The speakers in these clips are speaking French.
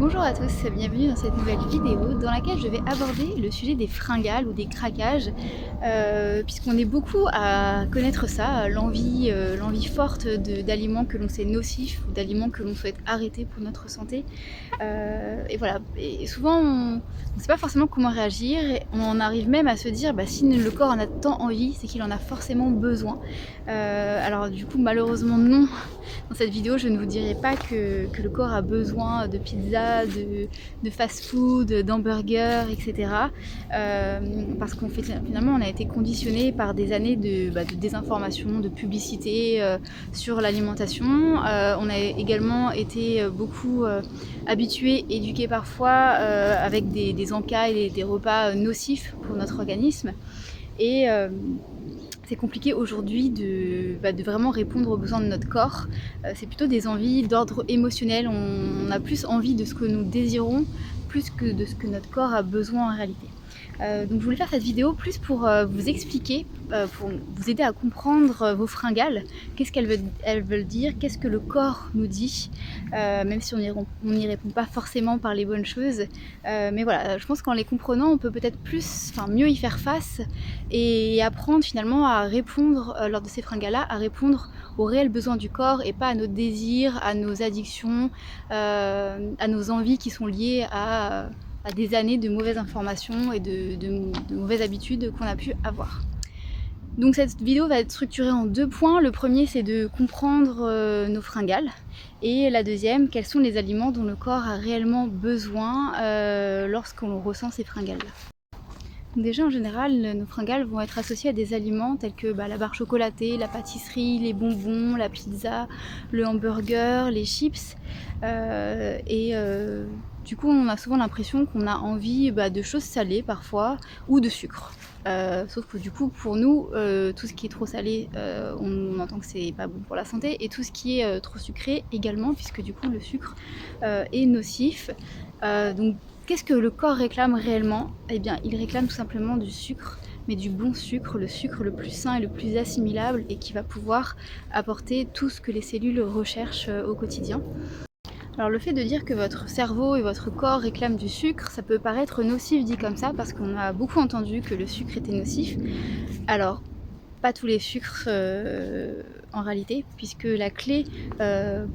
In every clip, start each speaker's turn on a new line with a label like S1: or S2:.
S1: Bonjour à tous, bienvenue dans cette nouvelle vidéo dans laquelle je vais aborder le sujet des fringales ou des craquages puisqu'on est beaucoup à connaître ça, l'envie forte d'aliments que l'on sait nocifs ou d'aliments que l'on souhaite arrêter pour notre santé. Et voilà, et souvent on ne sait pas forcément comment réagir, et on en arrive même à se dire si le corps en a tant envie, c'est qu'il en a forcément besoin. Alors du coup malheureusement non, dans cette vidéo je ne vous dirai pas que le corps a besoin de pizza, de fast-food, d'hamburgers, etc. Parce qu'on fait finalement on a été conditionné par des années de désinformation, de publicité sur l'alimentation. On a également été beaucoup habitués, éduqués parfois avec des encas et des repas nocifs pour notre organisme. Et c'est compliqué aujourd'hui de vraiment répondre aux besoins de notre corps. C'est plutôt des envies d'ordre émotionnel. On a plus envie de ce que nous désirons plus que de ce que notre corps a besoin en réalité. Donc je voulais faire cette vidéo plus pour vous expliquer, pour vous aider à comprendre vos fringales, qu'est-ce qu'elles veulent dire, qu'est-ce que le corps nous dit, même si on n'y répond pas forcément par les bonnes choses. Mais voilà, je pense qu'en les comprenant, on peut peut-être mieux y faire face et apprendre finalement à répondre, lors de ces fringales-là, à répondre aux réels besoins du corps et pas à nos désirs, à nos addictions, à nos envies qui sont liées à des années de mauvaises informations et de mauvaises habitudes qu'on a pu avoir. Donc cette vidéo va être structurée en deux points. Le premier, c'est de comprendre nos fringales, et la deuxième, quels sont les aliments dont le corps a réellement besoin lorsqu'on ressent ces fringales-là. Déjà en général, nos fringales vont être associées à des aliments tels que la barre chocolatée, la pâtisserie, les bonbons, la pizza, le hamburger, les chips. Du coup on a souvent l'impression qu'on a envie de choses salées parfois ou de sucre. Sauf que du coup pour nous tout ce qui est trop salé on entend que c'est pas bon pour la santé, et tout ce qui est trop sucré également, puisque du coup le sucre est nocif. Donc qu'est-ce que le corps réclame réellement? Eh bien il réclame tout simplement du sucre, mais du bon sucre, le sucre le plus sain et le plus assimilable, et qui va pouvoir apporter tout ce que les cellules recherchent au quotidien. Alors le fait de dire que votre cerveau et votre corps réclament du sucre, ça peut paraître nocif dit comme ça, parce qu'on a beaucoup entendu que le sucre était nocif. Alors, pas tous les sucres en réalité, puisque la clé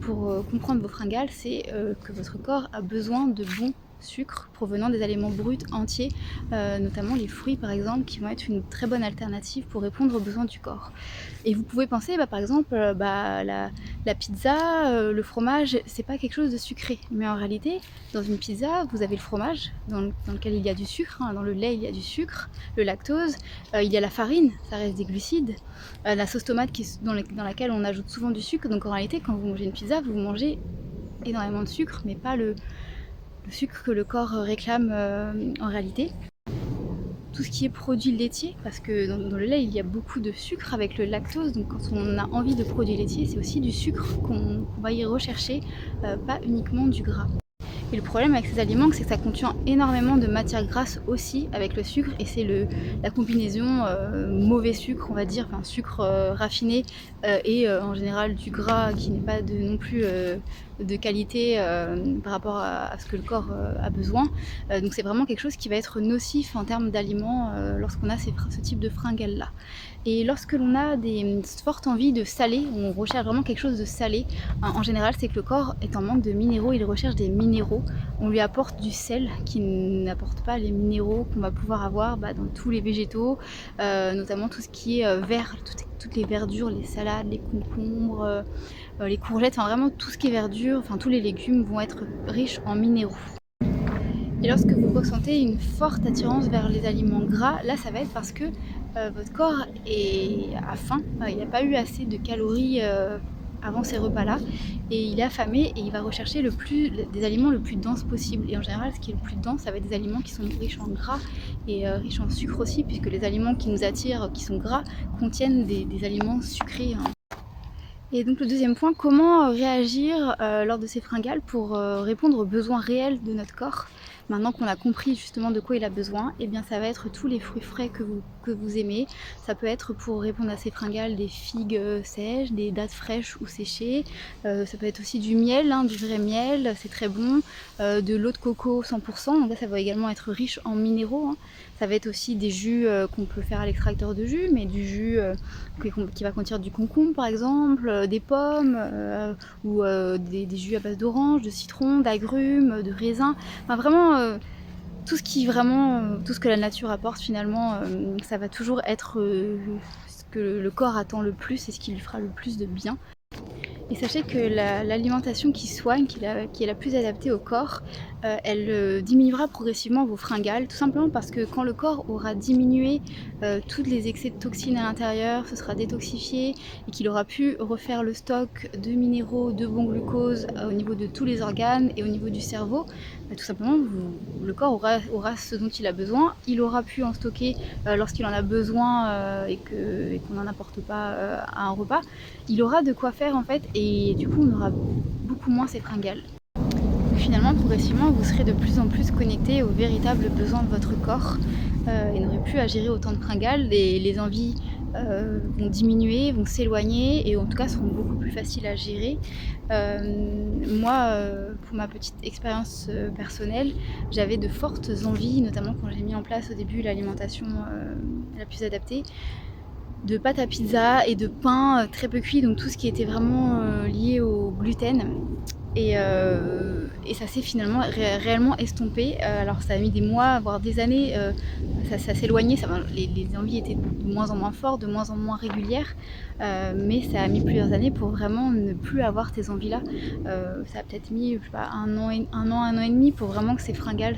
S1: pour comprendre vos fringales, c'est que votre corps a besoin de bons sucres provenant des aliments bruts entiers, notamment les fruits par exemple, qui vont être une très bonne alternative pour répondre aux besoins du corps. Et vous pouvez penser par exemple la pizza, le fromage, c'est pas quelque chose de sucré, mais en réalité dans une pizza vous avez le fromage dans lequel il y a du sucre, dans le lait il y a du sucre, le lactose, il y a la farine, ça reste des glucides, la sauce tomate dans laquelle on ajoute souvent du sucre. Donc en réalité quand vous mangez une pizza, vous mangez énormément de sucre, mais pas le sucre que le corps réclame en réalité. Tout ce qui est produits laitiers, parce que dans le lait il y a beaucoup de sucre avec le lactose, donc quand on a envie de produits laitiers, c'est aussi du sucre qu'on va y rechercher, pas uniquement du gras. Et le problème avec ces aliments, c'est que ça contient énormément de matières grasses aussi avec le sucre, et c'est la combinaison mauvais sucre, on va dire, enfin sucre raffiné et en général du gras qui n'est pas non plus de qualité par rapport à ce que le corps a besoin. Donc c'est vraiment quelque chose qui va être nocif en termes d'aliments lorsqu'on a ce type de fringales là. Et lorsque l'on a des fortes envies de salé, on recherche vraiment quelque chose de salé, en général c'est que le corps est en manque de minéraux, il recherche des minéraux. On lui apporte du sel qui n'apporte pas les minéraux qu'on va pouvoir avoir dans tous les végétaux, notamment tout ce qui est vert, toutes les verdures, les salades, les concombres, les courgettes, enfin vraiment tout ce qui est verdure, enfin tous les légumes vont être riches en minéraux. Et lorsque vous ressentez une forte attirance vers les aliments gras, là ça va être parce que votre corps a faim, il n'a pas eu assez de calories avant ces repas-là, et il est affamé et il va rechercher des aliments le plus denses possible. Et en général, ce qui est le plus dense, ça va être des aliments qui sont riches en gras et riches en sucre aussi, puisque les aliments qui nous attirent, qui sont gras, contiennent des aliments sucrés. Et donc le deuxième point, comment réagir lors de ces fringales pour répondre aux besoins réels de notre corps. Maintenant qu'on a compris justement de quoi il a besoin, et bien ça va être tous les fruits frais que vous aimez. Ça peut être pour répondre à ces fringales des figues sèches, des dattes fraîches ou séchées. Ça peut être aussi du miel, hein, du vrai miel, c'est très bon. De l'eau de coco 100%, donc là ça va également être riche en minéraux. Hein. Ça va être aussi des jus qu'on peut faire à l'extracteur de jus, mais du jus qui va contenir du concombre par exemple, des pommes ou des jus à base d'orange, de citron, d'agrumes, de raisin. Enfin vraiment tout ce que la nature apporte finalement, ça va toujours être ce que le corps attend le plus et ce qui lui fera le plus de bien. Et sachez que l'alimentation qui soigne, qui est la plus adaptée au corps, elle diminuera progressivement vos fringales, tout simplement parce que quand le corps aura diminué tous les excès de toxines à l'intérieur, ce sera détoxifié et qu'il aura pu refaire le stock de minéraux, de bons glucose au niveau de tous les organes et au niveau du cerveau, tout simplement le corps aura ce dont il a besoin, il aura pu en stocker lorsqu'il en a besoin et qu'on n'en apporte pas à un repas, il aura de quoi faire en fait et du coup on aura beaucoup moins ces fringales. Donc finalement progressivement vous serez de plus en plus connecté aux véritables besoins de votre corps et n'aurez plus à gérer autant de fringales, les envies vont diminuer, vont s'éloigner et en tout cas seront beaucoup plus faciles à gérer. Moi, pour ma petite expérience personnelle, j'avais de fortes envies, notamment quand j'ai mis en place au début l'alimentation la plus adaptée, de pâte à pizza et de pain très peu cuit, donc tout ce qui était vraiment lié au gluten. Et ça s'est finalement réellement estompé. Alors ça a mis des mois, voire des années, ça s'éloignait, les envies étaient de moins en moins fortes, de moins en moins régulières, mais ça a mis plusieurs années pour vraiment ne plus avoir ces envies-là. Ça a peut-être mis, je sais pas, un an et demi pour vraiment que ces fringales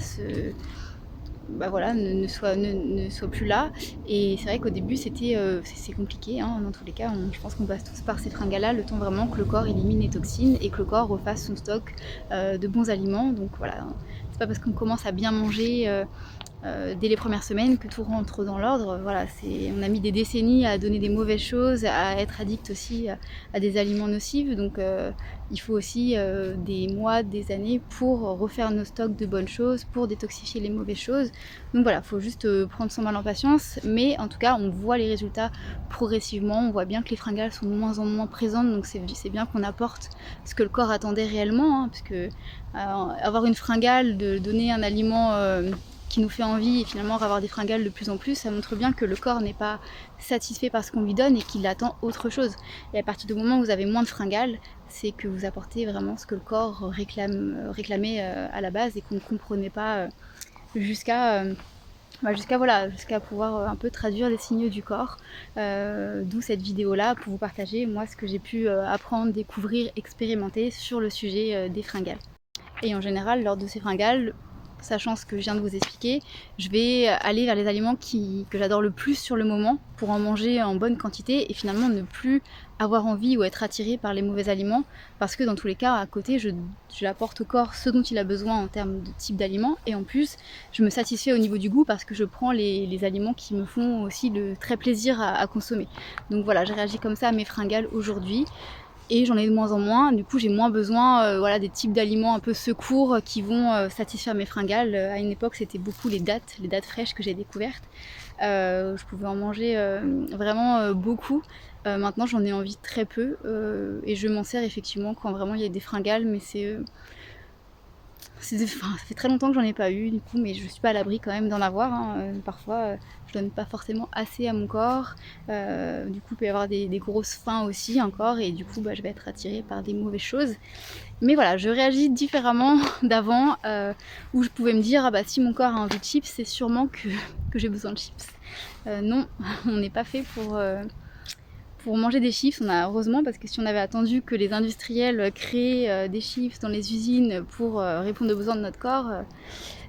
S1: voilà, ne soit plus là. Et c'est vrai qu'au début c'est compliqué, hein, dans tous les cas je pense qu'on passe tous par ces fringales là, le temps vraiment que le corps élimine les toxines et que le corps refasse son stock de bons aliments. Donc voilà, c'est pas parce qu'on commence à bien manger dès les premières semaines que tout rentre dans l'ordre. Voilà, on a mis des décennies à donner des mauvaises choses, à être addict aussi à des aliments nocifs, donc il faut aussi des mois, des années pour refaire nos stocks de bonnes choses, pour détoxifier les mauvaises choses. Donc voilà, il faut juste prendre son mal en patience, mais en tout cas on voit les résultats progressivement, on voit bien que les fringales sont de moins en moins présentes, donc c'est bien qu'on apporte ce que le corps attendait réellement, hein, parce que avoir une fringale, de donner un aliment qui nous fait envie et finalement avoir des fringales de plus en plus, ça montre bien que le corps n'est pas satisfait par ce qu'on lui donne et qu'il attend autre chose. Et à partir du moment où vous avez moins de fringales, c'est que vous apportez vraiment ce que le corps réclamait à la base et qu'on ne comprenait pas jusqu'à pouvoir un peu traduire les signaux du corps. D'où cette vidéo là pour vous partager moi ce que j'ai pu apprendre, découvrir, expérimenter sur le sujet des fringales. Et en général lors de ces fringales, sachant ce que je viens de vous expliquer, je vais aller vers les aliments que j'adore le plus sur le moment pour en manger en bonne quantité et finalement ne plus avoir envie ou être attirée par les mauvais aliments, parce que dans tous les cas à côté je apporte au corps ce dont il a besoin en termes de type d'aliments et en plus je me satisfais au niveau du goût parce que je prends les aliments qui me font aussi très plaisir à consommer. Donc voilà, je réagis comme ça à mes fringales aujourd'hui. Et j'en ai de moins en moins, du coup j'ai moins besoin des types d'aliments un peu secours qui vont satisfaire mes fringales. À une époque c'était beaucoup les dattes fraîches que j'ai découvertes. Je pouvais en manger vraiment beaucoup. Maintenant j'en ai envie très peu et je m'en sers effectivement quand vraiment il y a des fringales, mais ça fait très longtemps que j'en ai pas eu du coup, mais je suis pas à l'abri quand même d'en avoir, hein. Parfois je donne pas forcément assez à mon corps, du coup il peut y avoir des grosses faims aussi encore et du coup je vais être attirée par des mauvaises choses. Mais voilà, je réagis différemment d'avant où je pouvais me dire ah bah si mon corps a envie de chips c'est sûrement que j'ai besoin de chips. Non, on n'est pas fait pour manger des chips, heureusement, parce que si on avait attendu que les industriels créent des chips dans les usines pour répondre aux besoins de notre corps,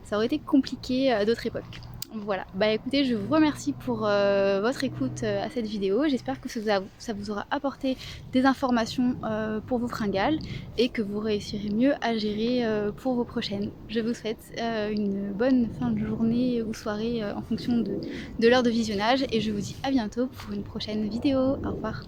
S1: ça aurait été compliqué à d'autres époques. Voilà, bah écoutez, je vous remercie pour votre écoute à cette vidéo. J'espère que ça vous aura apporté des informations pour vos fringales et que vous réussirez mieux à gérer pour vos prochaines. Je vous souhaite une bonne fin de journée ou soirée en fonction de l'heure de visionnage et je vous dis à bientôt pour une prochaine vidéo. Au revoir.